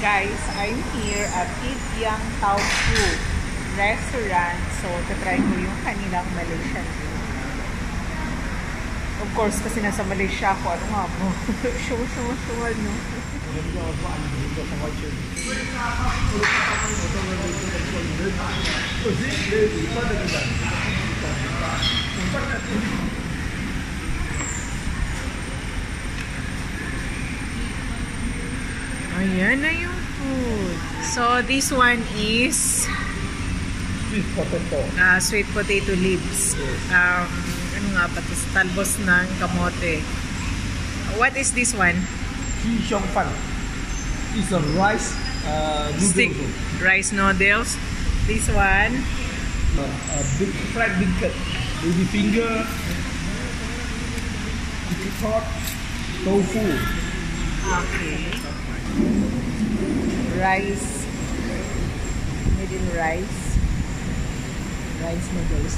Guys, I'm here at Eat Yang Tao Fu restaurant. So, tatry ko yung kanilang Malaysian food. Of course, kasi nasa Malaysia ako. Ano nga mo? Show, no? Ayan na yung food. So, this one is sweet potato. Sweet potato leaves. Ano nga pa ito? Talbos ng kamote. What is this one? Chee Xiong Fan. It's a rice Stick noodles. rice noodles. This one. Big fried beancurd. Baby finger. Chicken pot. Tofu. Okay. Rice. Made in rice. Rice noodles.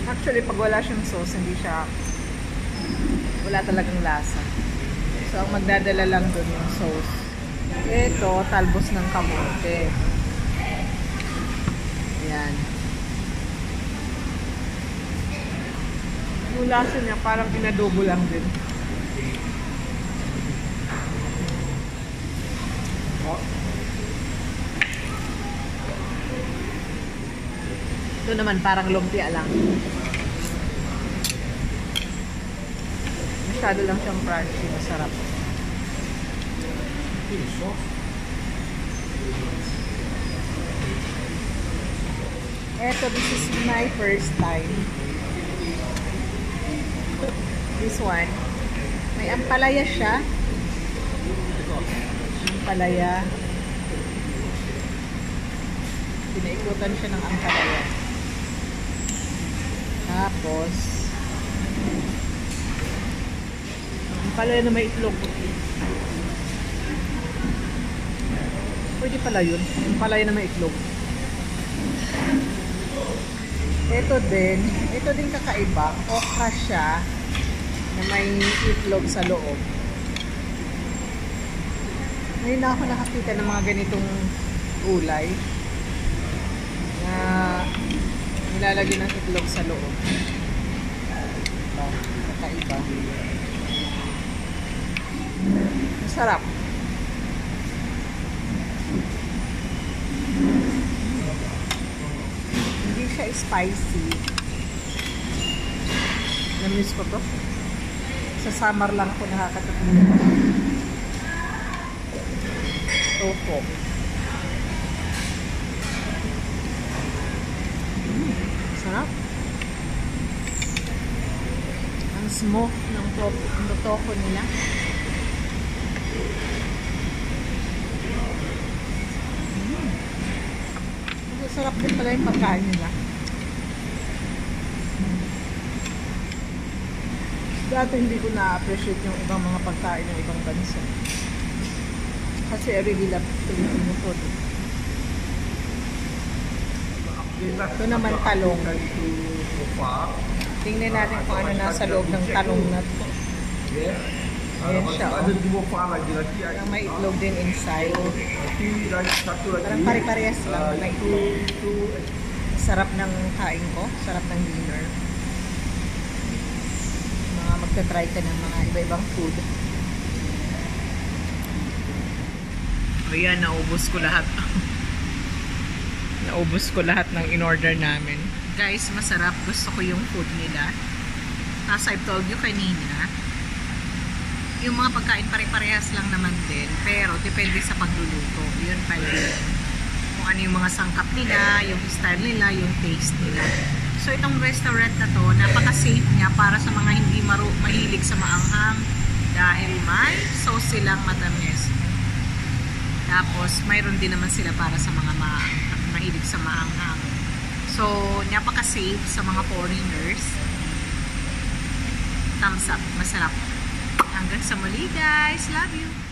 Actually, pag wala siyang sauce, wala talagang lasa. So, ang magdadala lang dun yung sauce. Ito, talbos ng kamote. Ayan. Yung lasa niya, parang pinadobo lang din. Ito naman, parang lumpia lang. Masyado lang siyang crunchy, masarap. Eto, this is my first time. This one. May ampalaya siya. Ampalaya. Pinaikutan siya ng ampalaya. Tapos, ampalaya na may itlog. Pwede pala yun. Ampalaya na may itlog. Ito din kakaiba. Okra siya na may itlog sa loob. Ngayon na ako nakakita ng mga ganitong gulay na nilalagyan ng itlog sa loob. Kakaiba. Masarap. Hindi siya spicy. Namiss ko to. Sa summer lang ako nakakatakot. Tofu. Sarap. Ang smoke ng tofu nila. Masarap din pala yung pagkain nila. Dati hindi ko na-appreciate yung ibang mga pagkain ng ibang bansa. Kasi I really love Filipino food. Ito naman talong. Tingnan natin kung ano nasa loob ng talong na ito. Ayan siya. Parang may itlog din inside. Parang pare-parehas lang. May itlog. Sarap ng kain ko. Sarap ng dinner. Magta-try ka ng mga iba-ibang food. Ayan, naubos ko lahat. Naubos ko lahat ng in-order namin. Guys, masarap. Gusto ko yung food nila. As I've told you kanina, yung mga pagkain pare-parehas lang naman din. Pero depende sa pagluluto. Yun pala. Kung ano yung mga sangkap nila, yung style nila, yung taste nila. So, itong restaurant na to, napaka-safe niya para sa mga hindi mahilig sa maanghang dahil may sauce silang matamis. Tapos, mayroon din naman sila para sa mga mahilig sa maanghang. So, napaka-safe sa mga foreigners. Thumbs up. Masarap. Hanggang sa muli, guys. Love you!